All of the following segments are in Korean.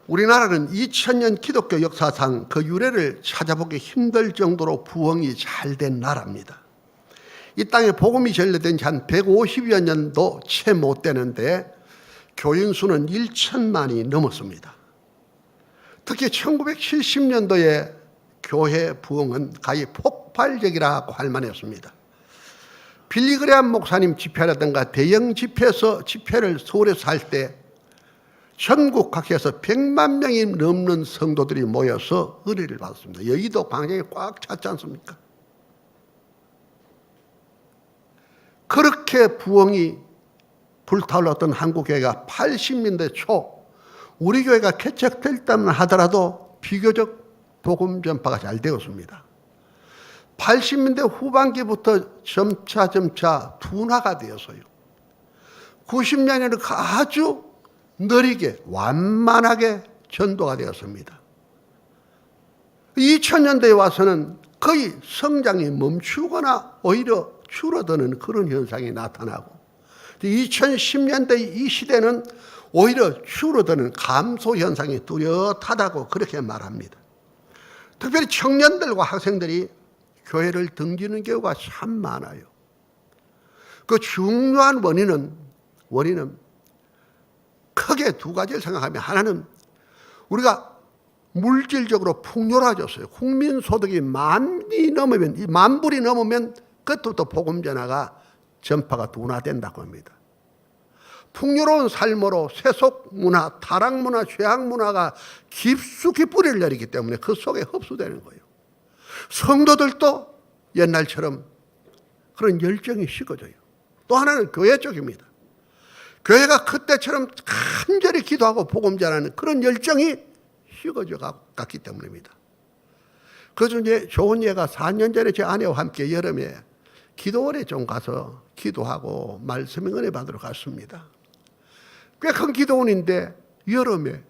우리나라는 2000년 기독교 역사상 그 유래를 찾아보기 힘들 정도로 부흥이 잘 된 나라입니다. 이 땅에 복음이 전래된 지 한 150여 년도 채 못 되는데 교인 수는 1천만이 넘었습니다. 특히 1970년도에 교회 부흥은 가히 폭발적이라고 할 만했습니다. 빌리그레암 목사님 집회라든가 대형 집회를 서울에서 할 때 전국 각지에서 100만 명이 넘는 성도들이 모여서 은혜를 받았습니다. 여의도 광장이 꽉 찼지 않습니까? 그렇게 부흥이 불타올랐던 한국교회가 80년대 초 우리 교회가 개척될 때만 하더라도 비교적 복음 전파가 잘 되었습니다. 80년대 후반기부터 점차 둔화가 되어서요. 90년에는 아주 느리게 완만하게 전도가 되었습니다. 2000년대에 와서는 거의 성장이 멈추거나 오히려 줄어드는 그런 현상이 나타나고 2010년대 이 시대는 오히려 줄어드는 감소 현상이 뚜렷하다고 그렇게 말합니다. 특별히 청년들과 학생들이 교회를 등지는 경우가 참 많아요. 그 중요한 원인은 크게 두 가지를 생각하면, 하나는 우리가 물질적으로 풍요로워졌어요. 국민소득이 만 불이 넘으면 그때부터 복음 전파가 둔화된다고 합니다. 풍요로운 삶으로 세속 문화, 타락 문화, 죄악 문화가 깊숙이 뿌리를 내리기 때문에 그 속에 흡수되는 거예요. 성도들도 옛날처럼 그런 열정이 식어져요. 또 하나는 교회 쪽입니다. 교회가 그때처럼 간절히 기도하고 복음 전하는 그런 열정이 식어져 갔기 때문입니다. 그래서 이제 좋은 예가 4년 전에 제 아내와 함께 여름에 기도원에 좀 가서 기도하고 말씀 은혜 받으러 갔습니다. 꽤 큰 기도원인데 여름에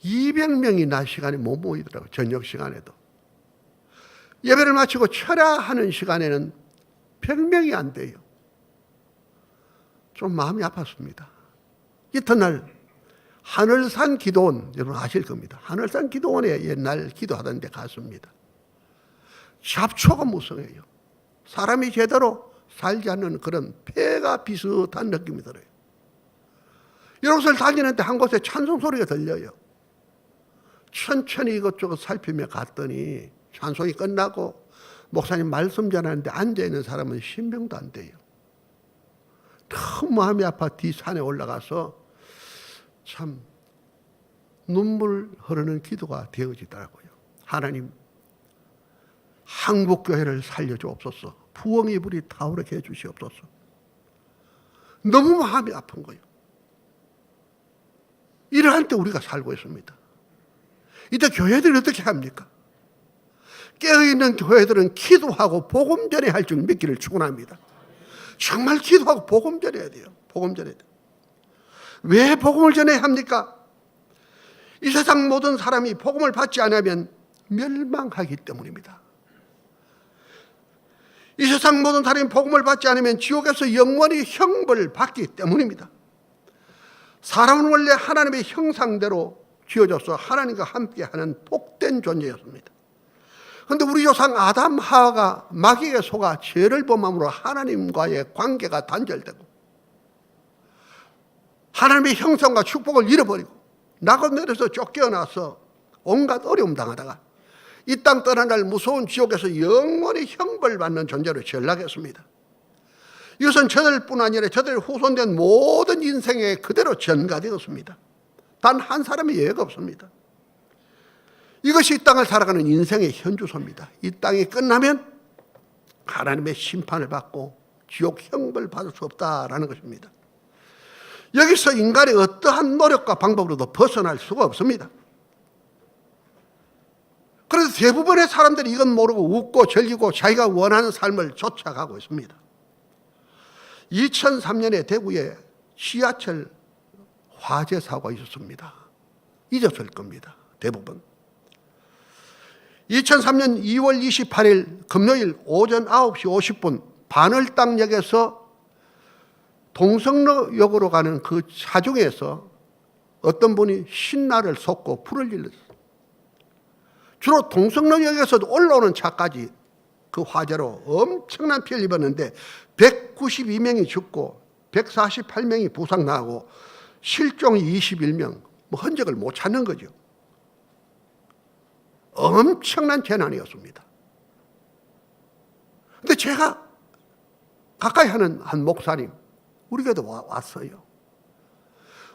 200명이 낮 시간에 못 모이더라고요. 저녁 시간에도. 예배를 마치고 철야하는 시간에는 100명이 안 돼요. 좀 마음이 아팠습니다. 이튿날 하늘산 기도원, 여러분 아실 겁니다. 하늘산 기도원에 옛날 기도하던 데 갔습니다. 잡초가 무성해요. 사람이 제대로 살지 않는 그런 폐가 비슷한 느낌이 들어요. 이곳을 다니는데 한 곳에 찬송 소리가 들려요. 천천히 이것저것 살피며 갔더니 찬송이 끝나고 목사님 말씀 전하는데 앉아있는 사람은 10명도 안 돼요. 너무 마음이 아파 뒷산에 올라가서 참 눈물 흐르는 기도가 되어지더라고요. 하나님, 한국교회를 살려주옵소서. 부흥의 불이 타오르게 해주시옵소서. 너무 마음이 아픈 거예요. 이러한 때 우리가 살고 있습니다. 이때 교회들이 어떻게 합니까? 깨어있는 교회들은 기도하고 복음 전해야 할 줄 믿기를 축원합니다. 정말 기도하고 복음 전해야 돼요. 복음 전해야 돼요. 왜 복음을 전해야 합니까? 이 세상 모든 사람이 복음을 받지 않으면 멸망하기 때문입니다. 이 세상 모든 사람이 복음을 받지 않으면 지옥에서 영원히 형벌을 받기 때문입니다. 사람은 원래 하나님의 형상대로 지어져서 하나님과 함께하는 복된 존재였습니다. 그런데 우리 조상 아담 하와가 마귀에게 속아 죄를 범함으로 하나님과의 관계가 단절되고 하나님의 형상과 축복을 잃어버리고 낙원내에서 쫓겨나서 온갖 어려움 당하다가 이 땅 떠난 날 무서운 지옥에서 영원히 형벌받는 존재로 전락했습니다. 이것은 저들뿐 아니라 저들 후손된 모든 인생에 그대로 전가되었습니다. 단 한 사람의 예외가 없습니다. 이것이 이 땅을 살아가는 인생의 현주소입니다. 이 땅이 끝나면 하나님의 심판을 받고 지옥 형벌을 받을 수 없다라는 것입니다. 여기서 인간의 어떠한 노력과 방법으로도 벗어날 수가 없습니다. 그래서 대부분의 사람들이 이건 모르고 웃고 즐기고 자기가 원하는 삶을 쫓아가고 있습니다. 2003년에 대구에 지하철 화재 사고가 있었습니다. 잊었을 겁니다. 대부분. 2003년 2월 28일 금요일 오전 9시 50분 바늘땅역에서 동성로역으로 가는 그 차중에서 어떤 분이 신나를 쏟고 불을 질렀어요. 주로 동성로역에서도 올라오는 차까지 그 화재로 엄청난 피해를 입었는데 192명이 죽고 148명이 부상나고 실종이 21명, 뭐 흔적을 못 찾는 거죠. 엄청난 재난이었습니다. 근데 제가 가까이 하는 한 목사님, 우리 교회도 왔어요.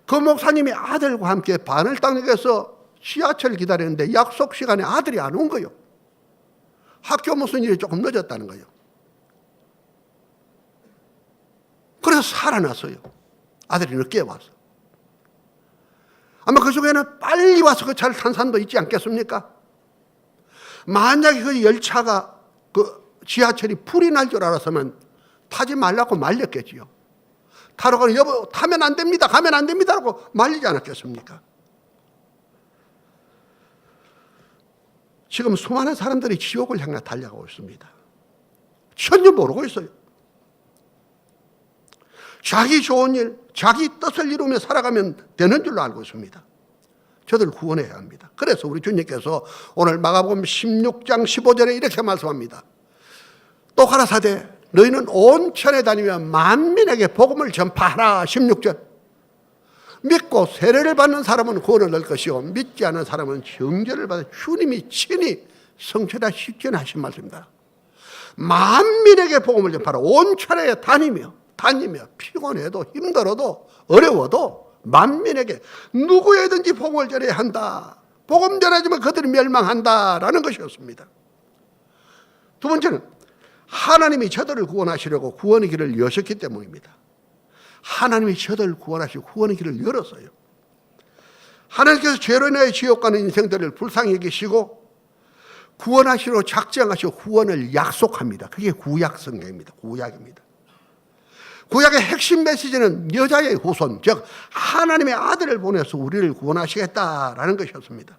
그 목사님이 아들과 함께 바늘땅역에서 지하철을 기다리는데 약속 시간에 아들이 안 온 거예요. 학교 무슨 일이 조금 늦었다는 거예요. 그래서 살아났어요. 아들이 늦게 와서. 아마 그 중에는 빨리 와서 그 차를 탄 사람도 있지 않겠습니까? 만약에 그 열차가 그 지하철이 불이 날 줄 알았으면 타지 말라고 말렸겠지요. 타러 가는 여보 타면 안 됩니다. 가면 안 됩니다라고 말리지 않았겠습니까? 지금 수많은 사람들이 지옥을 향해 달려가고 있습니다. 전혀 모르고 있어요. 자기 좋은 일, 자기 뜻을 이루며 살아가면 되는 줄로 알고 있습니다. 저들 구원해야 합니다. 그래서 우리 주님께서 오늘 마가복음 16장 15절에 이렇게 말씀합니다. 또 가라사대 너희는 온 천에 다니며 만민에게 복음을 전파하라. 16절. 믿고 세례를 받는 사람은 구원을 얻을 것이요 믿지 않는 사람은 정죄를 받아 주님이 친히 성취다 실천하신 말씀입니다. 만민에게 복음을 전파하라. 온 천에 다니며 피곤해도 힘들어도 어려워도 만민에게 누구에든지 복음을 전해야 한다. 복음 전하지만 그들이 멸망한다라는 것이었습니다. 두 번째는 하나님이 저들을 구원하시려고 구원의 길을 여셨기 때문입니다. 하나님이 저들을 구원하시고 구원의 길을 열었어요. 하나님께서 죄로 인하여 지옥 가는 인생들을 불쌍히 여기시고 구원하시려고 작정하시고 구원을 약속합니다. 그게 구약 성경입니다. 구약입니다. 구약의 핵심 메시지는 여자의 후손, 즉 하나님의 아들을 보내서 우리를 구원하시겠다라는 것이었습니다.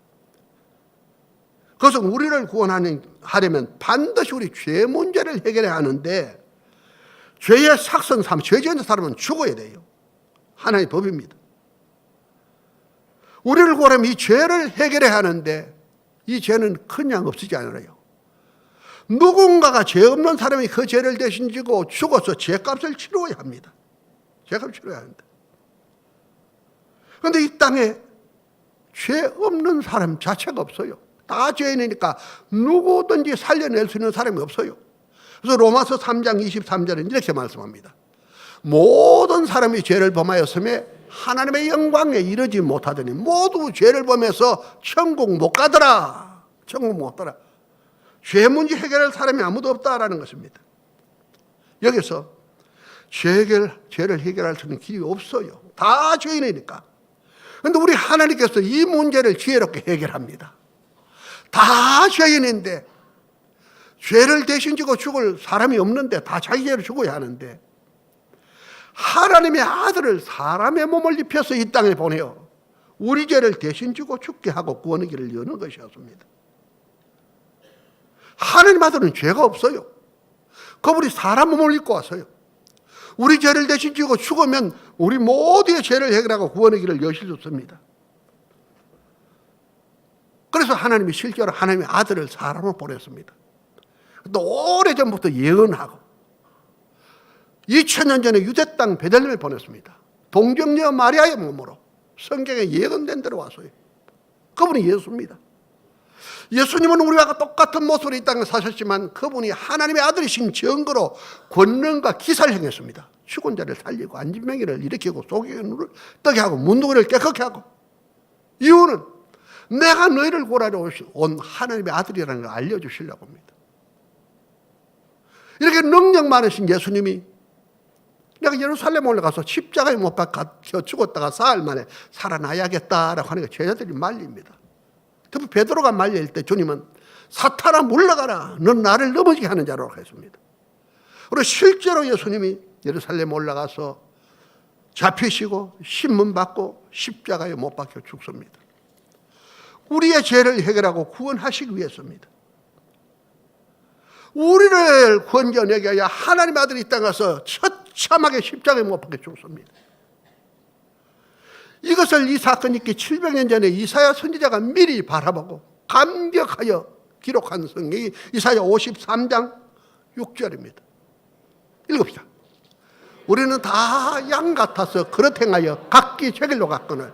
그래서 우리를 구원하려면 반드시 우리 죄 문제를 해결해야 하는데 죄의 삭선 삶, 죄 지은 사람은 죽어야 돼요. 하나님의 법입니다. 우리를 구하려면 이 죄를 해결해야 하는데 이 죄는 그냥 없어지지 않아요. 누군가가 죄 없는 사람이 그 죄를 대신 지고 죽어서 죄값을 치러야 합니다. 죄값을 치러야 하는데. 그런데 이 땅에 죄 없는 사람 자체가 없어요. 다 죄인이니까 누구든지 살려낼 수 있는 사람이 없어요. 그래서 로마서 3장 23절은 이렇게 말씀합니다. 모든 사람이 죄를 범하였음에 하나님의 영광에 이르지 못하더니 모두 죄를 범해서 천국 못 가더라. 천국 못 가더라. 죄 문제 해결할 사람이 아무도 없다라는 것입니다. 여기서 죄를 해결할 수 있는 길이 없어요. 다 죄인이니까. 그런데 우리 하나님께서 이 문제를 지혜롭게 해결합니다. 다 죄인인데 죄를 대신 지고 죽을 사람이 없는데 다 자기 죄로 죽어야 하는데 하나님의 아들을 사람의 몸을 입혀서 이 땅에 보내어 우리 죄를 대신 지고 죽게 하고 구원의 길을 여는 것이었습니다. 하나님 아들은 죄가 없어요. 그분이 사람 몸을 입고 왔어요. 우리 죄를 대신 지고 죽으면 우리 모두의 죄를 해결하고 구원의 길을 여실 수 없습니다. 그래서 하나님이 실제로 하나님의 아들을 사람으로 보냈습니다. 또 오래전부터 예언하고 2000년 전에 유대 땅 베들레헴에 보냈습니다. 동정녀 마리아의 몸으로 성경에 예언된 대로 왔어요. 그분이 예수입니다. 예수님은 우리와 똑같은 모습으로 이 땅에 사셨지만 그분이 하나님의 아들이신 증거로 권능과 기사를 행했습니다. 죽은 자를 살리고 안진뱅이를 일으키고 속에 눈을 뜨게 하고 문둥이를 깨끗게 하고 이유는 내가 너희를 구하러 온 하나님의 아들이라는 걸 알려주시려고 합니다. 이렇게 능력 많으신 예수님이 내가 예루살렘 올라가서 십자가에 못 박혀 죽었다가 사흘 만에 살아나야겠다라고 하는 게 제자들이 말립니다. 특히 베드로가 말릴 때 주님은 사탄아 물러가라 넌 나를 넘어지게 하는 자라고 했습니다. 그리고 실제로 예수님이 예루살렘 올라가서 잡히시고 신문받고 십자가에 못 박혀 죽습니다. 우리의 죄를 해결하고 구원하시기 위해서입니다. 우리를 구원자에게 하여 하나님의 아들이 이 땅에 와서 처참하게 십자가에 못 박혀 죽습니다. 이것을 이 사건이 있기 700년 전에 이사야 선지자가 미리 바라보고 감격하여 기록한 성경이 이사야 53장 6절입니다. 읽읍시다. 우리는 다 양 같아서 그릇 행하여 각기 제 길로 갔거늘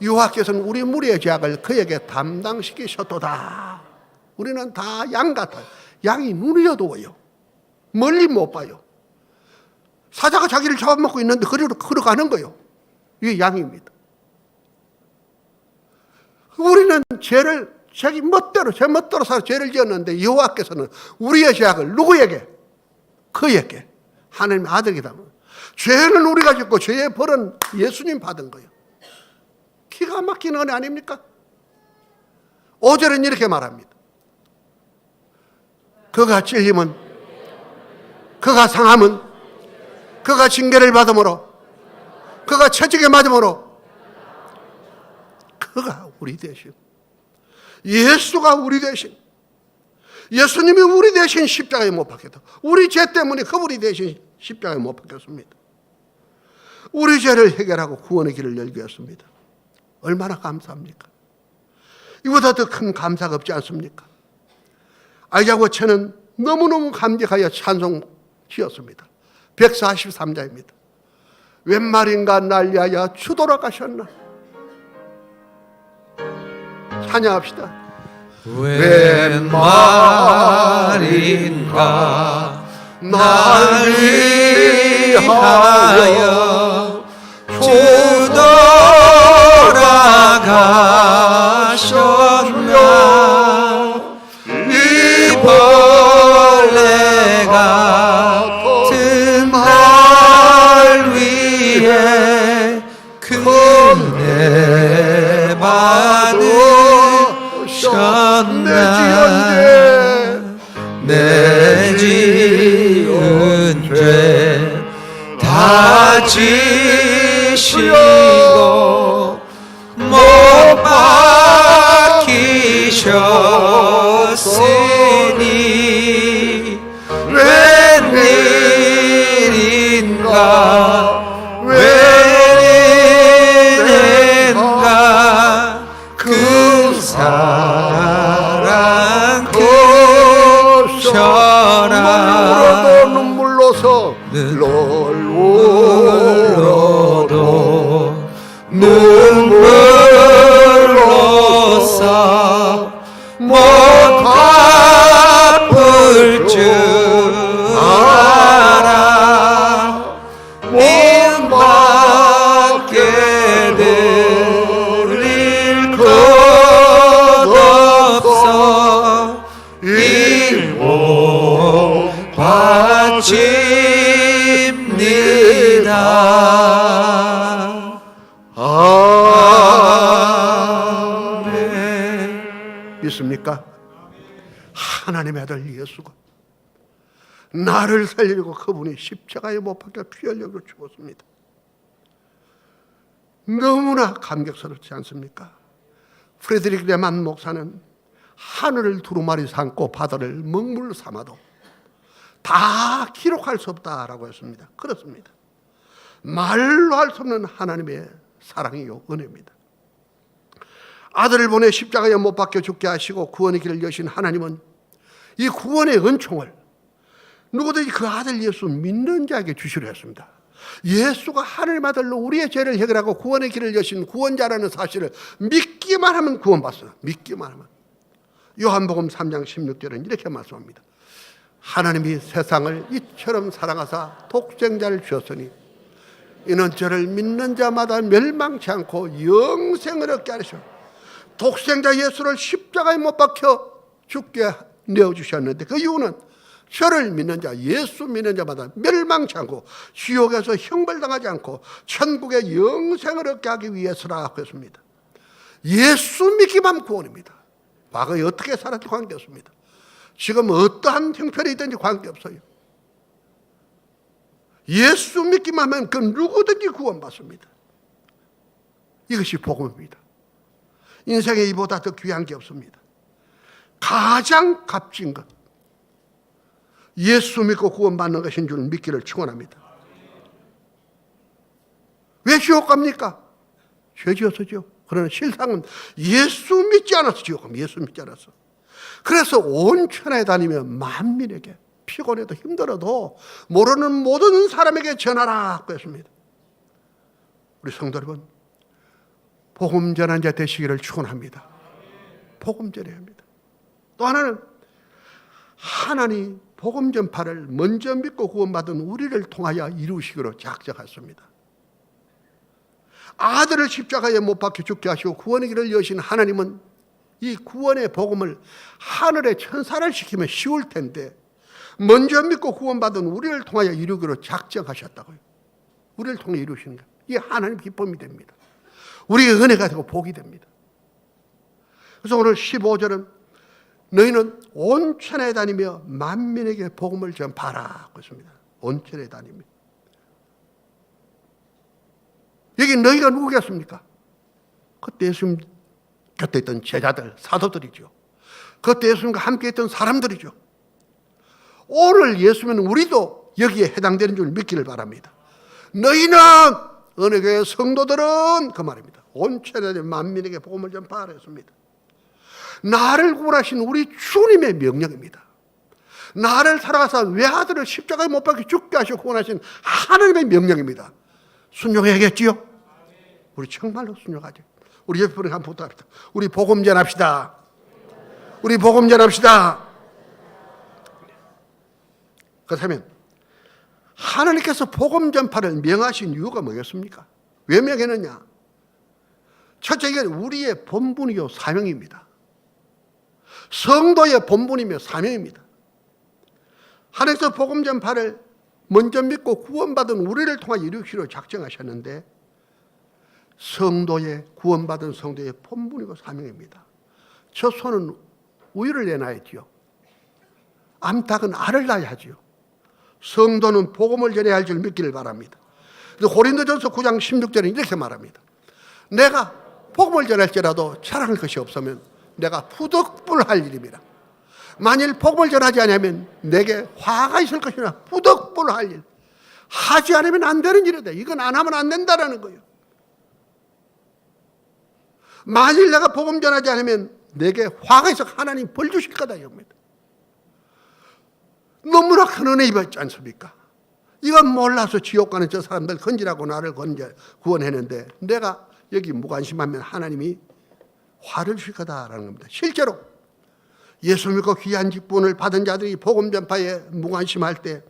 여호와께서는 우리 무리의 죄악을 그에게 담당시키셨도다. 우리는 다 양 같아요. 양이 눈이 어두워요. 멀리 못 봐요. 사자가 자기를 잡아먹고 있는데 그리로 걸어가는 거예요. 이게 양입니다. 우리는 죄를 자기 멋대로 제 멋대로 살아 죄를 지었는데 여호와께서는 우리의 죄악을 누구에게? 그에게 하나님의 아들이다. 죄는 우리가 짓고 죄의 벌은 예수님 받은 거예요. 기가 막힌 은혜 아닙니까? 5절은 이렇게 말합니다. 그가 찔림은 그가 상함은 그가 징계를 받음으로 그가 채찍에 맞음으로 그가 우리 대신 예수가 우리 대신 예수님이 우리 대신 십자가에 못 박혔다. 우리 죄 때문에 그분이 대신 십자가에 못 박혔습니다. 우리 죄를 해결하고 구원의 길을 열게 했습니다. 얼마나 감사합니까? 이보다 더 큰 감사가 없지 않습니까? 아이자고체는 너무너무 감격하여 찬송 지었습니다. 143자입니다. 웬 말인가 날리하여 주 돌아가셨나? 찬양합시다. 웬 말인가 날리하여 주 돌아가셨나? 이 벌레가 같은 날 위해 그네 받으셨나? 내 지은 죄 다 지시고 못 박히셨으니 웬일인가 웬일인가 그 사랑 크셔라. 눈물로서 울어도 눈물로서 못 갚을 줄 알아. 님밖에 드릴 것 없어 일복 바칩니다. 아멘. 믿습니까? 하나님의 아들 예수가 나를 살리려고 그분이 십자가에 못 박혀 피 흘려 죽었습니다. 너무나 감격스럽지 않습니까? 프레드릭 레만 목사는 하늘을 두루마리 삼고 바다를 먹물 삼아도 다 기록할 수 없다라고 했습니다. 그렇습니다. 말로 할 수 없는 하나님의 사랑이요 은혜입니다. 아들을 보내 십자가에 못 박혀 죽게 하시고 구원의 길을 여신 하나님은 이 구원의 은총을 누구든지 그 아들 예수 믿는 자에게 주시려 했습니다. 예수가 하나님 아들로 우리의 죄를 해결하고 구원의 길을 여신 구원자라는 사실을 믿기만 하면 구원받습니다. 믿기만 하면. 요한복음 3장 16절은 이렇게 말씀합니다. 하나님이 세상을 이처럼 사랑하사 독생자를 주었으니 이는 저를 믿는 자마다 멸망치 않고 영생을 얻게 하시오. 독생자 예수를 십자가에 못 박혀 죽게 내어주셨는데 그 이유는 저를 믿는 자, 예수 믿는 자마다 멸망치 않고 지옥에서 형벌당하지 않고 천국의 영생을 얻게 하기 위해서라고 했습니다. 예수 믿기만 하면 구원입니다. 과거에 어떻게 살았든 관계없습니다. 지금 어떠한 형편이 있든지 관계없어요. 예수 믿기만 하면 그 누구든지 구원받습니다. 이것이 복음입니다. 인생에 이보다 더 귀한 게 없습니다. 가장 값진 것, 예수 믿고 구원받는 것인 줄 믿기를 축원합니다. 왜 지옥 갑니까? 죄 지었었죠. 그러나 실상은 예수 믿지 않았어. 지옥 가면 예수 믿지 않았어. 그래서 온 천하에 다니며 만민에게 피곤해도 힘들어도 모르는 모든 사람에게 전하라 그랬습니다. 우리 성도 여러분, 복음 전한 자 되시기를 축원합니다. 복음 전해야 합니다. 또 하나는 하나님 복음 전파를 먼저 믿고 구원받은 우리를 통하여 이루시기로 작정하셨습니다. 아들을 십자가에 못 박혀 죽게 하시고 구원의 길을 여신 하나님은 이 구원의 복음을 하늘의 천사를 시키면 쉬울 텐데 먼저 믿고 구원받은 우리를 통하여 이루기로 작정하셨다고요. 우리를 통해 이루시는 거예요. 이게 하나님 기쁨이 됩니다. 우리의 은혜가 되고 복이 됩니다. 그래서 오늘 15절은 너희는 온 천하에 다니며 만민에게 복음을 전파하라 그랬습니다. 온 천하에 다니며. 여기 너희가 누구겠습니까? 그때 예수님 곁에 있던 제자들, 사도들이죠. 그때 예수님과 함께 있던 사람들이죠. 오늘 예수님은 우리도 여기에 해당되는 줄 믿기를 바랍니다. 너희는 어느 교회 성도들은 그 말입니다. 온 천하의 만민에게 복음을 전파하라 했습니다. 나를 구원하신 우리 주님의 명령입니다. 나를 살아가서 외아들을 십자가에 못 박혀 죽게 하시고 구원하신 하나님의 명령입니다. 순종해야겠지요? 우리 정말로 순종하죠. 우리 옆에 분에게 한번 부탁합니다. 우리 복음 전합시다. 우리 복음 전합시다. 그렇다면 하나님께서 복음 전파를 명하신 이유가 뭐겠습니까? 왜 명했느냐? 첫째, 이건 우리의 본분이요 사명입니다. 성도의 본분이며 사명입니다. 하나님께서 복음 전파를 먼저 믿고 구원받은 우리를 통해 이루기로 작정하셨는데 성도의 구원받은 성도의 본분이고 사명입니다. 저 소는 우유를 내놔야지요. 암탉은 알을 낳아야지요. 성도는 복음을 전해야 할 줄 믿기를 바랍니다. 고린도전서 9장 16절에 이렇게 말합니다. 내가 복음을 전할지라도 자랑할 것이 없으면 내가 부득불할 일입니다. 만일 복음을 전하지 않으면 내게 화가 있을 것이나 부득불할 일. 하지 않으면 안 되는 일이다. 이건 안 하면 안 된다라는 거예요. 만일 내가 복음 전하지 않으면 내게 화가 있어 하나님 벌 주실 거다 이겁니다. 너무나 큰 은혜 입었지 않습니까? 이건 몰라서 지옥 가는 저 사람들 건지라고 나를 구원했는데 내가 여기 무관심하면 하나님이 화를 주실 거다라는 겁니다. 실제로 예수 믿고 귀한 직분을 받은 자들이 복음 전파에 무관심할 때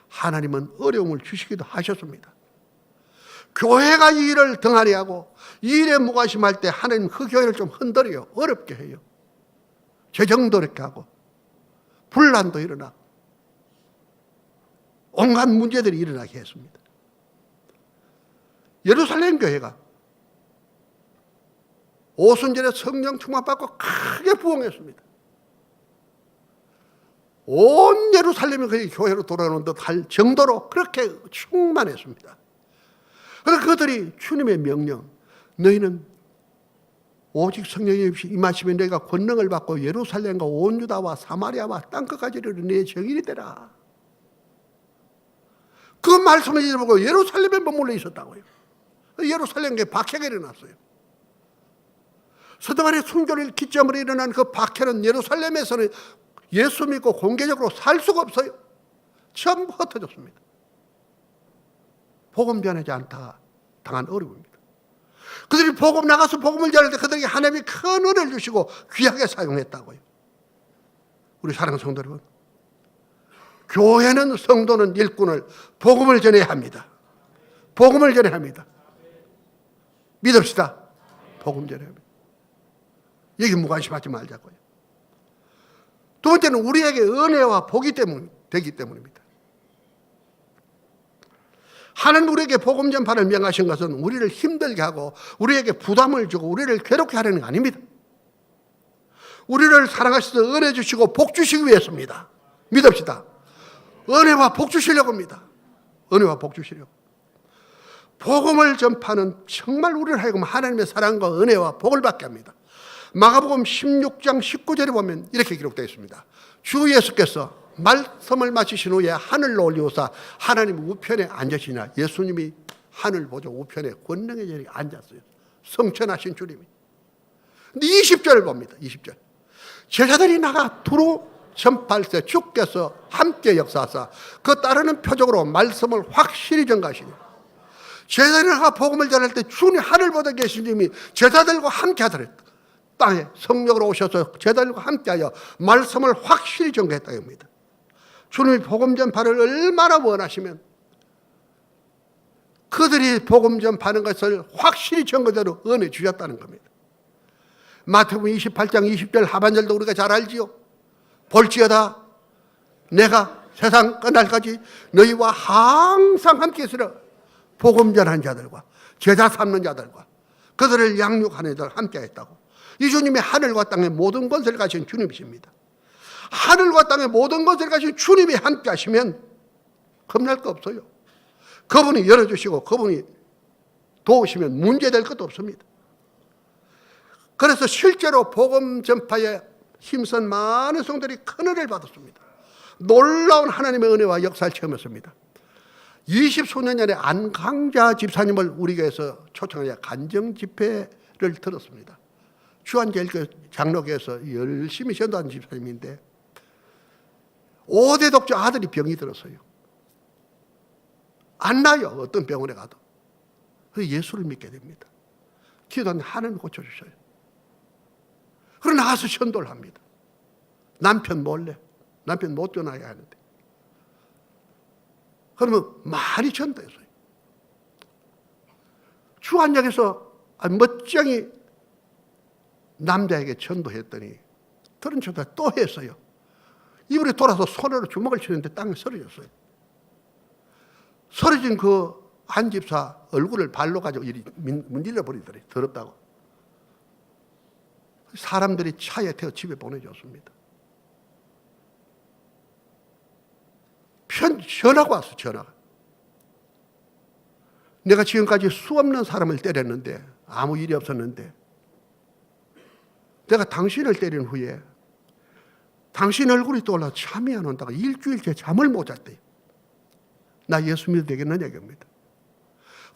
하나님은 어려움을 주시기도 하셨습니다. 교회가 이 일을 등한히 하고 이 일에 무관심할 때 하나님 그 교회를 좀 흔들어요. 어렵게 해요. 재정도 이렇게 하고 분란도 일어나고 온갖 문제들이 일어나게 했습니다. 예루살렘 교회가 오순절에 성령 충만받고 크게 부흥했습니다. 온 예루살렘이 거의 교회로 돌아오는 듯 할 정도로 그렇게 충만했습니다. 그래서 그들이 주님의 명령, 너희는 오직 성령이 임하시면 너희가 권능을 받고 예루살렘과 온 유다와 사마리아와 땅끝까지 이르러 내 증인이 되라. 그 말씀을 잊어보고 예루살렘에 머물러 있었다고요. 예루살렘에 박해가 일어났어요. 서등간의 순교를 기점으로 일어난 그 박해는 예루살렘에서는 예수 믿고 공개적으로 살 수가 없어요. 전부 흩어졌습니다. 복음 전하지 않다가 당한 어려움입니다. 그들이 복음 나가서 복음을 전할 때 그들에게 하나님이 큰 은혜를 주시고 귀하게 사용했다고요. 우리 사랑하는 성도 여러분, 교회는 성도는 일꾼을 복음을 전해야 합니다. 복음을 전해야 합니다. 믿읍시다. 복음 전해야 합니다. 여기 무관심하지 말자고요. 두 번째는 우리에게 은혜와 복이 되기 때문입니다. 하나님 우리에게 복음 전파를 명하신 것은 우리를 힘들게 하고 우리에게 부담을 주고 우리를 괴롭게 하려는 거 아닙니다. 우리를 사랑하셔서 은혜 주시고 복 주시기 위해서입니다. 믿읍시다. 은혜와 복 주시려고 합니다. 은혜와 복 주시려고. 복음을 전파는 정말 우리를 하여금 하나님의 사랑과 은혜와 복을 받게 합니다. 마가복음 16장 19절에 보면 이렇게 기록되어 있습니다. 주 예수께서 말씀을 마치신 후에 하늘로 올리우사 하나님 우편에 앉으시나 예수님이 하늘 보좌 우편에 권능의 자리에 앉았어요. 성천하신 주님이. 근데 20절을 봅니다. 20절. 제자들이 나가 두루 전파할때 주께서 함께 역사하사 그 따르는 표적으로 말씀을 확실히 전가하시니, 제자들이 나가 복음을 전할 때 주님 하늘보다 계신 주님이 제자들과 함께 하더랬다. 땅에 성령으로 오셔서 제자들과 함께하여 말씀을 확실히 전개했다는 겁니다. 주님이 복음 전파를 얼마나 원하시면 그들이 복음 전파하는 것을 확실히 전거대로 은혜 주셨다는 겁니다. 마태복음 28장 20절 하반절도 우리가 잘 알지요. 볼지어다 내가 세상 끝날까지 너희와 항상 함께 있으라. 복음 전하는 자들과 제자 삼는 자들과 그들을 양육하는 자들 함께 했다고. 이 주님이 하늘과 땅의 모든 것을 가진 주님이십니다. 하늘과 땅의 모든 것을 가진 주님이 함께 하시면 겁날 거 없어요. 그분이 열어주시고 그분이 도우시면 문제될 것도 없습니다. 그래서 실제로 복음 전파에 힘쓴 많은 성도들이 큰 은혜를 받았습니다. 놀라운 하나님의 은혜와 역사를 체험했습니다. 20수년 전에 안강자 집사님을 우리 교회에서 초청하여 간정 집회를 들었습니다. 주한제일교회 장로교회에서 열심히 전도하는 집사님인데 5대 독자 아들이 병이 들었어요. 안 나요. 어떤 병원에 가도. 그래서 예수를 믿게 됩니다. 기도하면 하나님 고쳐주셔요. 그러고 나가서 전도를 합니다. 남편 몰래. 남편 못 전화해야 하는데. 그러면 많이 전도했어요. 주한역에서 멋쟁이 남자에게 전도했더니 들은 전도 또 했어요. 이분이 돌아서 손으로 주먹을 치는데 땅에 쓰러졌어요. 쓰러진 그 한 집사 얼굴을 발로 가지고 이리 문질러 버리더래. 더럽다고. 사람들이 차에 태워 집에 보내줬습니다. 전화가 왔어. 전화가. 내가 지금까지 수없는 사람을 때렸는데 아무 일이 없었는데 내가 당신을 때린 후에 당신 얼굴이 떠올라 잠이 안 온다고 일주일째 잠을 못 잤대요. 나 예수 믿어도 되겠느냐 이겁니다.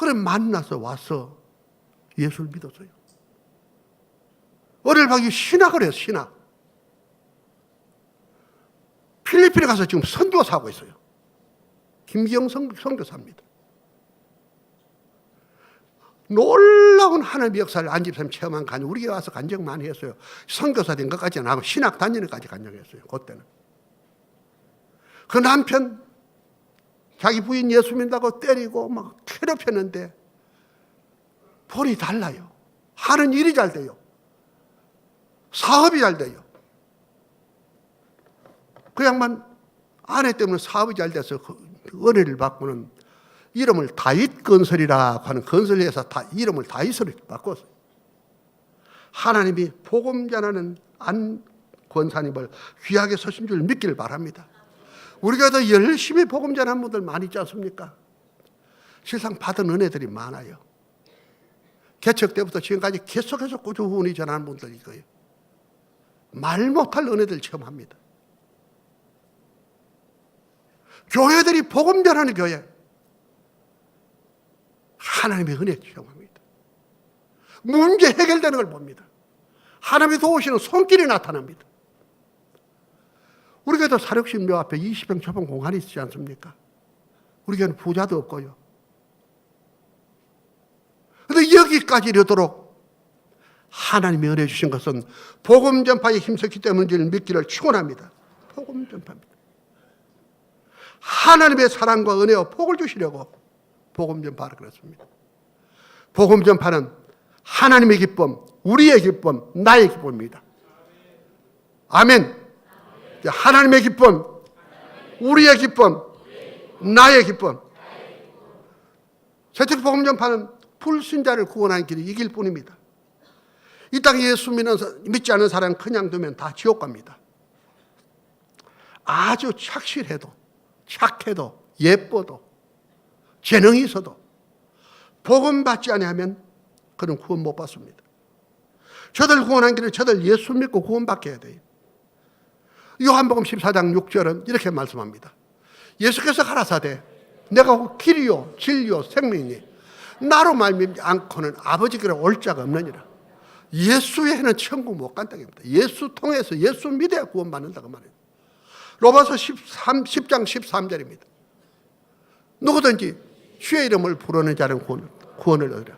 그래 만나서 와서 예수를 믿었어요. 어릴박이 신학을 해요. 신학. 필리핀에 가서 지금 선교사 하고 있어요. 김기영 선교사입니다. 놀라운 하나님의 역사를 안 집사님 체험한 간증, 우리 교회 와서 간증 많이 했어요. 선교사 된 것까지는 하고 신학 다니는 것까지 간증했어요. 그때는. 그 남편 자기 부인 예수 믿는다고 때리고 막 괴롭혔는데 본이 달라요. 하는 일이 잘 돼요. 사업이 잘 돼요. 그 양반 아내 때문에 사업이 잘 돼서 그 은혜를 받고는 이름을 다윗 건설이라고 하는 건설회사 이름을 다윗으로 바꿨어요. 하나님이 복음 전하는 안 권사님을 귀하게 서신 줄 믿기를 바랍니다. 우리가 더 열심히 복음 전하는 분들 많이 있지 않습니까? 실상 받은 은혜들이 많아요. 개척 때부터 지금까지 계속해서 꾸준히 전하는 분들이 거예요. 말 못할 은혜들 체험합니다. 교회들이 복음 전하는 교회, 하나님의 은혜 체험합니다. 문제 해결되는 걸 봅니다. 하나님이 도우시는 손길이 나타납니다. 우리 교회도 사륙신묘 앞에 20평 좁은 공간이 있지 않습니까? 우리 교회는 부자도 없고요. 그런데 여기까지 이르도록 하나님이 은혜 주신 것은 복음 전파에 힘썼기 때문인지를 믿기를 축원합니다. 복음 전파입니다. 하나님의 사랑과 은혜와 복을 주시려고 복음 전파를 그랬습니다. 복음 전파는 하나님의 기쁨, 우리의 기쁨, 나의 기쁨입니다. 아멘. 하나님의 기쁨, 우리의 기쁨, 나의 기쁨. 세특 복음 전파는 불신자를 구원하는 길이 이 길뿐입니다. 이 땅에 예수 믿지 않는 사람 그냥 두면 다 지옥 갑니다. 아주 착실해도, 착해도, 예뻐도, 재능이 있어도 복음 받지 아니하면 그는 구원 못 받습니다. 저들 구원한 길은 저들 예수 믿고 구원받게 해야 돼요. 요한복음 14장 6절은 이렇게 말씀합니다. 예수께서 가라사대 내가 길이요 진리요 생명이니 나로 말미암지 않고는 아버지께로 올 자가 없느니라. 예수 외에는 천국 못 간다고 합니다. 예수 통해서 예수 믿어야 구원받는다고 말해요. 로마서 10장 13절입니다. 누구든지 주의 이름을 부르는 자는 구원을 얻으라.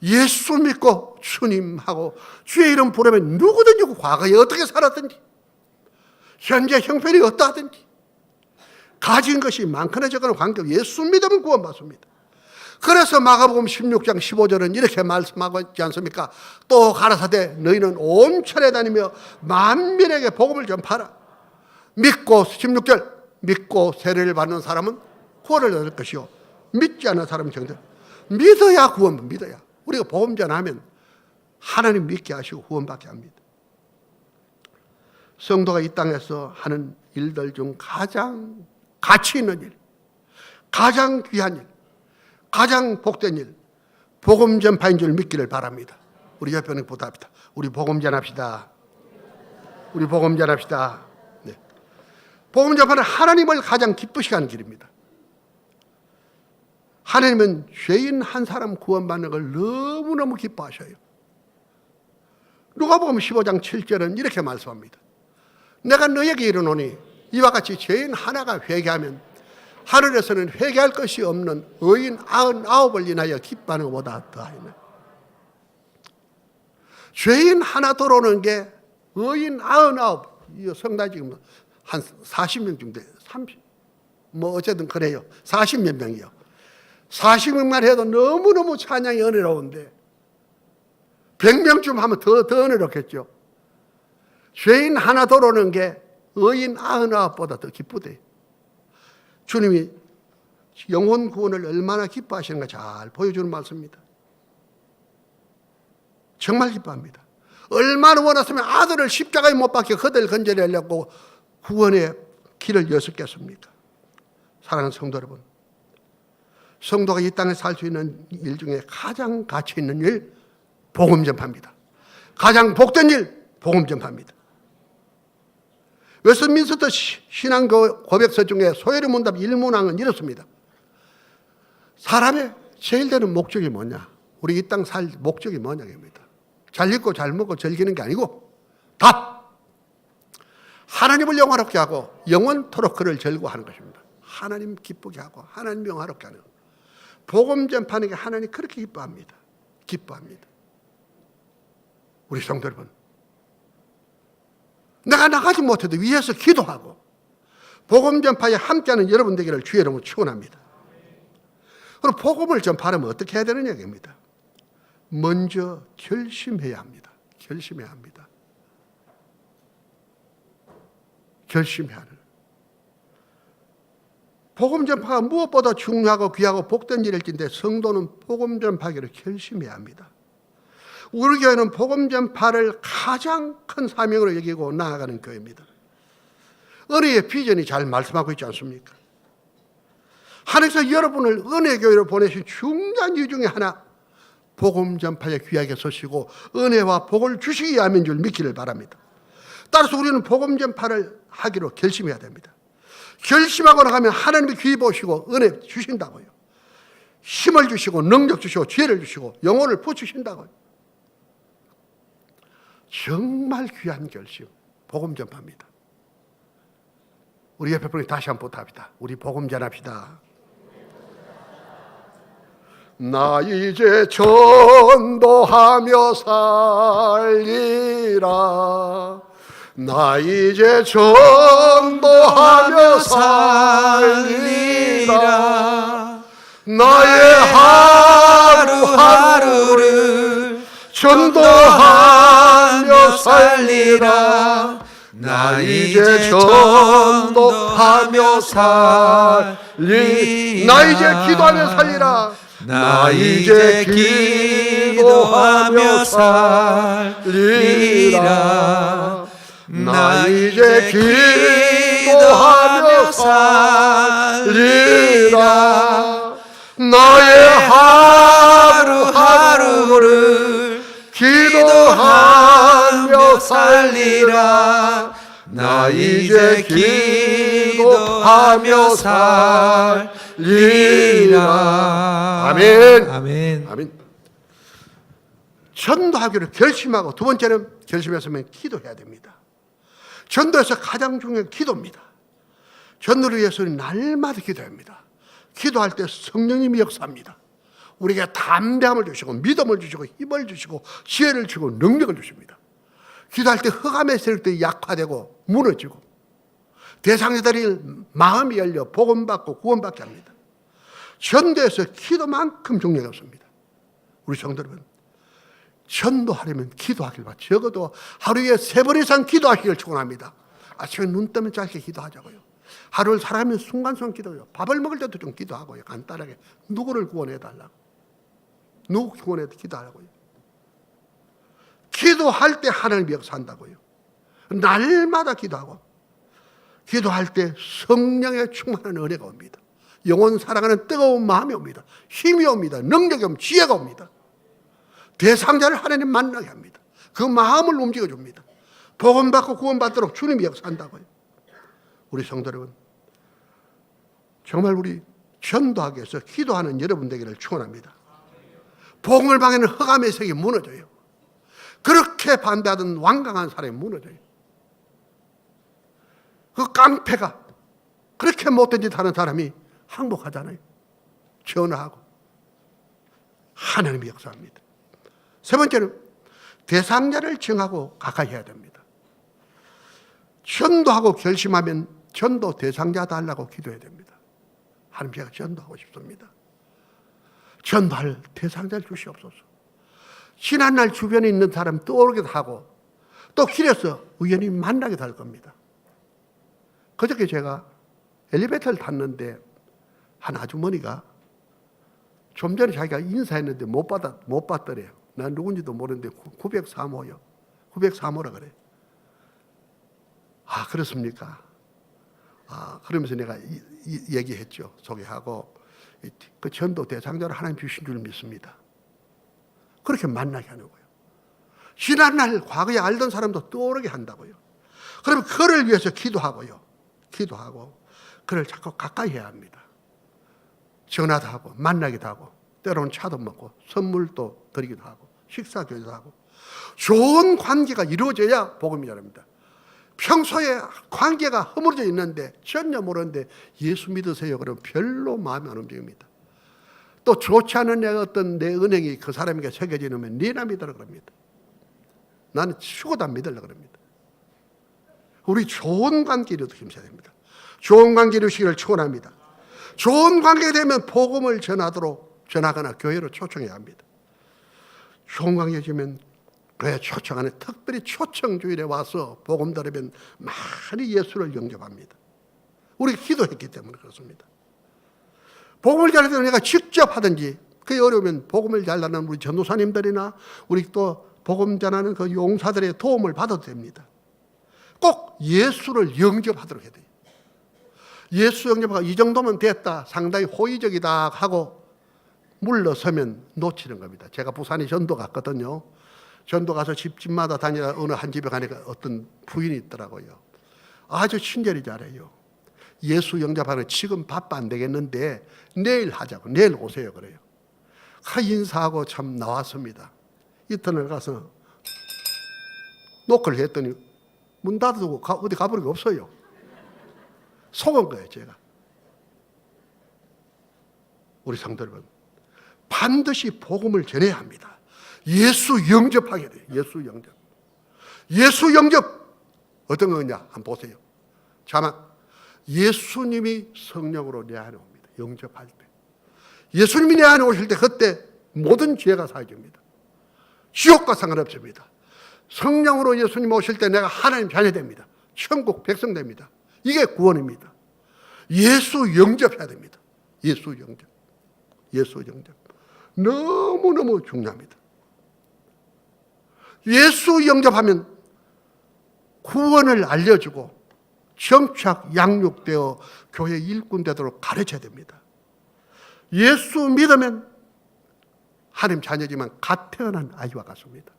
예수 믿고 주님하고 주의 이름 부르면 누구든지 과거에 어떻게 살았든지 현재 형편이 어떠하든지 가진 것이 많거나 적거나 관계없이 예수 믿으면 구원받습니다. 그래서 마가복음 16장 15절은 이렇게 말씀하고 있지 않습니까? 또 가라사대 너희는 온 천에 다니며 만민에게 복음을 전파하라. 믿고 16절 믿고 세례를 받는 사람은 구원을 얻을 것이요 믿지 않는 사람은 정죄. 믿어야 구원, 믿어야. 우리가 복음 전하면 하나님 믿게 하시고 구원받게 합니다. 성도가 이 땅에서 하는 일들 중 가장 가치 있는 일, 가장 귀한 일, 가장 복된 일, 복음 전파인 줄 믿기를 바랍니다. 우리 옆에는 부탁합니다. 우리 복음 전합시다. 우리 복음 전합시다. 네. 복음 전파는 하나님을 가장 기쁘시게 하는 길입니다. 하나님은 죄인 한 사람 구원받는 걸 너무너무 기뻐하셔요. 누가복음 15장 7절은 이렇게 말씀합니다. 내가 너에게 이르노니 이와 같이 죄인 하나가 회개하면 하늘에서는 회개할 것이 없는 의인 99을 인하여 기뻐하는 것보다 더하네. 죄인 하나 돌아오는 게 의인 99, 이 성당 지금 한 40명 정도, 30, 뭐 어쨌든 그래요. 40몇 명이요. 40명만 해도 너무너무 찬양이 은혜로운데 100명쯤 하면 더 은혜롭겠죠. 죄인 하나 돌아오는 게 의인 99보다 더 기쁘대. 주님이 영혼 구원을 얼마나 기뻐하시는가 잘 보여주는 말씀입니다. 정말 기뻐합니다. 얼마나 원했으면 아들을 십자가에 못 박혀 그들 건져내려고 구원의 길을 여셨겠습니까? 사랑하는 성도 여러분, 성도가 이 땅에 살 수 있는 일 중에 가장 가치 있는 일, 복음 전파입니다. 가장 복된 일, 복음 전파입니다. 웨스트민스터 신앙 고백서 중에 소요리 문답 1문항은 이렇습니다. 사람의 제일 되는 목적이 뭐냐? 우리 이 땅 살 목적이 뭐냐입니다. 잘 읽고 잘 먹고 즐기는 게 아니고 답! 하나님을 영화롭게 하고 영원토록 그를 즐거워하는 것입니다. 하나님 기쁘게 하고 하나님 영화롭게 하는 것. 복음 전파하는 게 하나님 그렇게 기뻐합니다. 기뻐합니다. 우리 성도 여러분, 내가 나가지 못해도 위에서 기도하고 복음 전파에 함께하는 여러분 되기를 주의 이름으로 축원합니다. 그럼 복음을 전파하려면 어떻게 해야 되는 얘기입니다. 먼저 결심해야 합니다. 결심해야 합니다. 결심해야 하는. 복음 전파가 무엇보다 중요하고 귀하고 복된 일일진데 성도는 복음 전파하기를 결심해야 합니다. 우리 교회는 복음 전파를 가장 큰 사명으로 여기고 나아가는 교회입니다. 은혜의 비전이 잘 말씀하고 있지 않습니까? 하나님께서 여러분을 은혜교회로 보내신 중요한 이유 중에 하나, 복음 전파에 귀하게 서시고 은혜와 복을 주시기 위함인 줄 믿기를 바랍니다. 따라서 우리는 복음 전파를 하기로 결심해야 됩니다. 결심하고 나가면 하나님이 귀히 보시고 은혜 주신다고요. 힘을 주시고 능력 주시고 지혜를 주시고 영혼을 부추신다고요. 정말 귀한 결심, 복음 전파입니다. 우리 옆에 분이 다시 한번 부탁합니다. 우리 복음 전합시다. 나 이제 전도하며 살리라. 나 이제 전도하며 살리라. 나의 하루하루를 전도하며 살리라. 나 이제 전도하며 살리. 나 이제 기도하며 살리라. 나 이제 기도하며 살리라. 나 이제 기도하며 살리라. 나의 하루하루를 기도하며 살리라. 나 이제 기도하며 살리라. 아멘. 아멘. 아멘. 전도하기를 결심하고, 두 번째는 결심했으면 기도해야 됩니다. 전도에서 가장 중요한 기도입니다. 전도를 위해서는 날마다 기도합니다. 기도할 때 성령님이 역사합니다. 우리에게 담대함을 주시고 믿음을 주시고 힘을 주시고 지혜를 주시고 능력을 주십니다. 기도할 때 흑암의 세력들이 약화되고 무너지고 대상자들이 마음이 열려 복음받고 구원받게 합니다. 전도에서 기도만큼 중요한 게 없습니다. 우리 성도 여러분, 전도하려면 기도하길 바랍니다. 적어도 하루에 3번 이상 기도하시길 축원합니다. 아침에 눈 뜨면 짧게 기도하자고요. 하루를 살아가면 순간순간 기도해요. 밥을 먹을 때도 좀 기도하고요. 간단하게 누구를 구원해달라고, 누구 구원해 기도하라고요. 기도할 때 하나님이 역사한다고요. 날마다 기도하고, 기도할 때 성령의 충만한 은혜가 옵니다. 영혼 사랑하는 뜨거운 마음이 옵니다. 힘이 옵니다. 능력이 옵니다. 지혜가 옵니다. 대상자를 하나님 만나게 합니다. 그 마음을 움직여줍니다. 복음받고 구원받도록 주님이 역사한다고요. 우리 성도 여러분, 정말 우리 전도하기 위해서 기도하는 여러분 되기를 축원합니다. 복음을 방해하는 흑암의 세력이 무너져요. 그렇게 반대하던 완강한 사람이 무너져요. 그 깡패가 그렇게 못된 짓 하는 사람이 항복하잖아요. 전화하고 하나님이 역사합니다. 세 번째는 대상자를 정하고 가까이 해야 됩니다. 전도하고 결심하면 전도 대상자 달라고 기도해야 됩니다. 하나님, 제가 전도하고 싶습니다. 전도할 대상자를 주시옵소서. 지난날 주변에 있는 사람 떠오르기도 하고 또 길에서 우연히 만나기도 할 겁니다. 그저께 제가 엘리베이터를 탔는데 한 아주머니가 좀 전에 자기가 인사했는데 못 받더래요. 난 누군지도 모르는데 903호요. 903호라 그래. 아, 그렇습니까? 아, 그러면서 내가 얘기했죠. 소개하고 그 전도 대상자를 하나님 주신 줄 믿습니다. 그렇게 만나게 하는 거예요. 지난날 과거에 알던 사람도 떠오르게 한다고요. 그러면 그를 위해서 기도하고요. 기도하고 그를 자꾸 가까이 해야 합니다. 전화도 하고 만나기도 하고 때로는 차도 먹고 선물도 드리기도 하고 식사 교제도 하고 좋은 관계가 이루어져야 복음이 자랍니다. 평소에 관계가 허물어져 있는데 전혀 모르는데 예수 믿으세요 그러면 별로 마음이 안 움직입니다. 또 좋지 않은 어떤 내 은행이 그 사람에게 새겨지면 니나 믿으라 그럽니다. 나는 죽어도 안 믿으려고 그럽니다. 우리 좋은 관계 이루도록 힘써야 됩니다. 좋은 관계 이루시기를 축원합니다. 좋은 관계가 되면 복음을 전하거나 교회로 초청해야 합니다. 좋은 관계가 되면 교회 초청하는, 특별히 초청주일에 와서 복음 들으면 많이 예수를 영접합니다. 우리가 기도했기 때문에 그렇습니다. 복음을 전하려면 내가 직접 하든지, 그게 어려우면 복음을 전하는 우리 전도사님들이나 우리 또 복음 전하는 그 용사들의 도움을 받아도 됩니다. 꼭 예수를 영접하도록 해야 돼요. 예수 영접하고 이 정도면 됐다, 상당히 호의적이다 하고 물러서면 놓치는 겁니다. 제가 부산에 전도 갔거든요. 전도 가서 집마다 다니다 어느 한 집에 가니까 어떤 부인이 있더라고요. 아주 친절히 잘해요. 예수 영접하는 지금 바빠 안 되겠는데 내일 하자고, 내일 오세요 그래요. 인사하고 참 나왔습니다. 이튿날 가서 노크를 했더니 문 닫아두고 어디 가버린 게 없어요. 속은 거예요 제가. 우리 성도 여러분, 반드시 복음을 전해야 합니다. 예수 영접하게 돼요. 예수 영접. 예수 영접 어떤 거냐 한번 보세요. 자막, 예수님이 성령으로 내 안에 옵니다. 영접할 때 예수님이 내 안에 오실 때 그때 모든 죄가 사해집니다. 지옥과 상관없습니다. 성령으로 예수님 오실 때 내가 하나님 자녀 됩니다. 천국 백성 됩니다. 이게 구원입니다. 예수 영접해야 됩니다. 예수 영접. 예수 영접. 너무너무 중요합니다. 예수 영접하면 구원을 알려주고 정착, 양육되어 교회 일꾼 되도록 가르쳐야 됩니다. 예수 믿으면 하나님 자녀지만 갓 태어난 아이와 같습니다.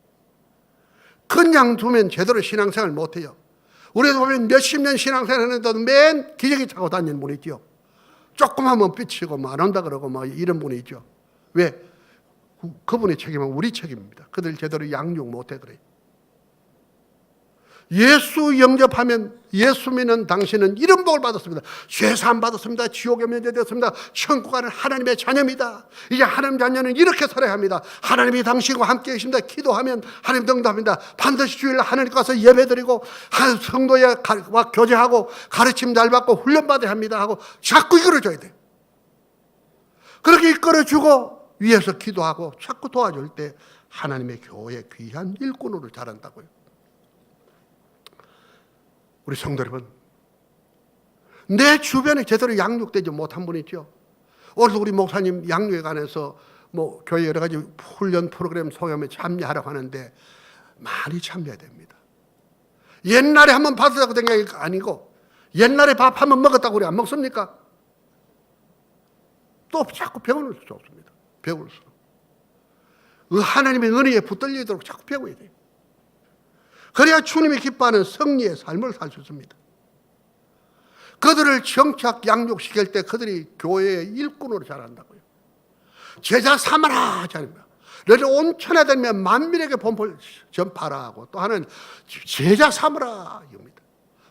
그냥 두면 제대로 신앙생활 못해요. 우리도 보면 몇십 년 신앙생활 했는데도 맨 기저귀 차고 다니는 분이 있죠. 조금 하면 삐치고 안 온다 그러고 이런 분이 있죠. 왜? 그분의 책임은 우리 책임입니다. 그들 제대로 양육 못해 그래요. 예수 영접하면 예수 믿는 당신은 이런 복을 받았습니다. 죄사함 받았습니다. 지옥에 면제되었습니다. 천국 가는 하나님의 자녀입니다. 이제 하나님 자녀는 이렇게 살아야 합니다. 하나님이 당신과 함께 계십니다. 기도하면 하나님 응답합니다. 반드시 주일 하나님 가서 예배드리고 성도와 교제하고 가르침 잘 받고 훈련받아야 합니다 하고 자꾸 이끌어줘야 돼요. 그렇게 이끌어주고 위에서 기도하고 자꾸 도와줄 때 하나님의 교회 귀한 일꾼으로 자란다고요. 우리 성도 여러분, 내 주변에 제대로 양육되지 못한 분이 있죠. 오늘도 우리 목사님 양육에 관해서 교회 여러 가지 훈련 프로그램 소개하며 참여하라고 하는데 많이 참여해야 됩니다. 옛날에 한번 받았다고 된 게 아니고 옛날에 밥 한번 먹었다고 우리 안 먹습니까? 또 자꾸 배우는 수 좋습니다. 배울수록 하나님의 은혜에 붙들리도록 자꾸 배워야 돼요. 그래야 주님이 기뻐하는 승리의 삶을 살 수 있습니다. 그들을 정착 양육시킬 때 그들이 교회의 일꾼으로 자란다고요. 제자 삼아라 하지 않습니다. 너희 온 천하 되면 만민에게 본보를 전파라 하고 또 하나는 제자 삼으라 이겁니다.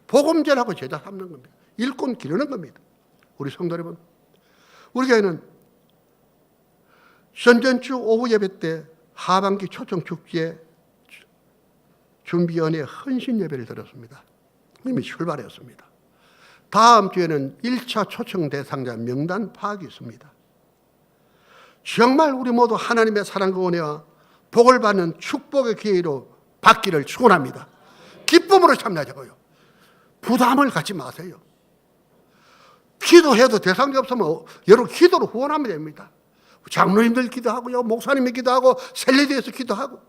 복음 전하고 제자 삼는 겁니다. 일꾼 기르는 겁니다. 우리 성도 여러분, 우리 교회는 전전주 오후 예배 때 하반기 초청 축제에 준비연회 헌신 예배를 드렸습니다. 이미 출발했습니다. 다음 주에는 1차 초청 대상자 명단 파악이 있습니다. 정말 우리 모두 하나님의 사랑과 은혜와 복을 받는 축복의 기회로 받기를 축원합니다. 기쁨으로 참여하자고요. 부담을 갖지 마세요. 기도해도 대상자 없으면 여러분 기도로 후원하면 됩니다. 장로님들 기도하고요, 목사님이 기도하고 셀리드에서 기도하고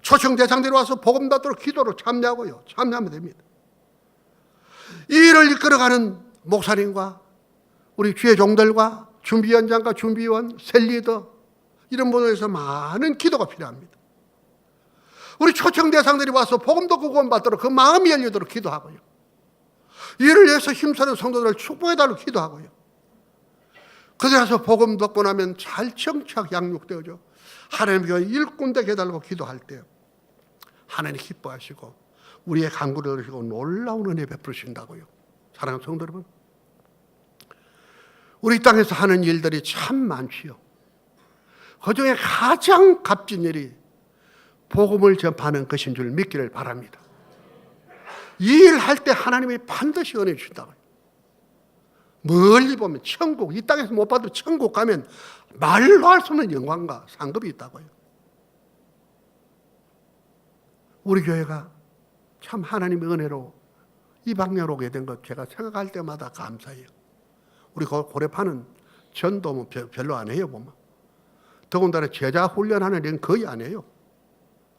초청 대상자로 와서 복음 받도록 기도로 참여하고요. 참여하면 됩니다. 이 일을 이끌어가는 목사님과 우리 주의 종들과 준비위원장과 준비위원, 셀리더 이런 분들에서 많은 기도가 필요합니다. 우리 초청 대상들이 와서 복음 듣고 구원 받도록 그 마음이 열리도록 기도하고요. 이를 위해서 힘쓰는 성도들을 축복해달라고 기도하고요. 그들에서 복음 듣고 나면 잘 정착 양육되어져 하나님 교회 일꾼 되게 해달라고 기도할 때 하나님 기뻐하시고 우리의 간구를 들으시고 놀라운 은혜 베푸신다고요. 사랑하는 성도 여러분, 우리 땅에서 하는 일들이 참 많지요. 그중에 가장 값진 일이 복음을 전파하는 것인 줄 믿기를 바랍니다. 이 일 할 때 하나님이 반드시 은혜 주신다고요. 멀리 보면 천국, 이 땅에서 못 봐도 천국 가면 말로 할 수 없는 영광과 상급이 있다고요. 우리 교회가 참 하나님의 은혜로 이 방향으로 오게 된 것 제가 생각할 때마다 감사해요. 우리 고려파는 전도 별로 안 해요, 보면. 더군다나 제자 훈련하는 일은 거의 안 해요.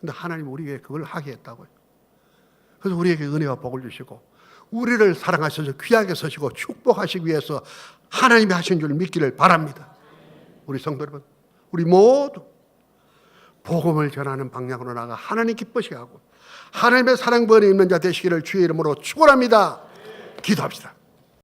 근데 하나님 우리에게 그걸 하게 했다고요. 그래서 우리에게 은혜와 복을 주시고 우리를 사랑하셔서 귀하게 서시고 축복하시기 위해서 하나님이 하신 줄 믿기를 바랍니다. 우리 성도 여러분, 우리 모두 복음을 전하는 방향으로 나가 하나님 기쁘시게 하고 하나님의 사랑 번에 있는 자 되시기를 주의 이름으로 축원합니다. 기도합시다.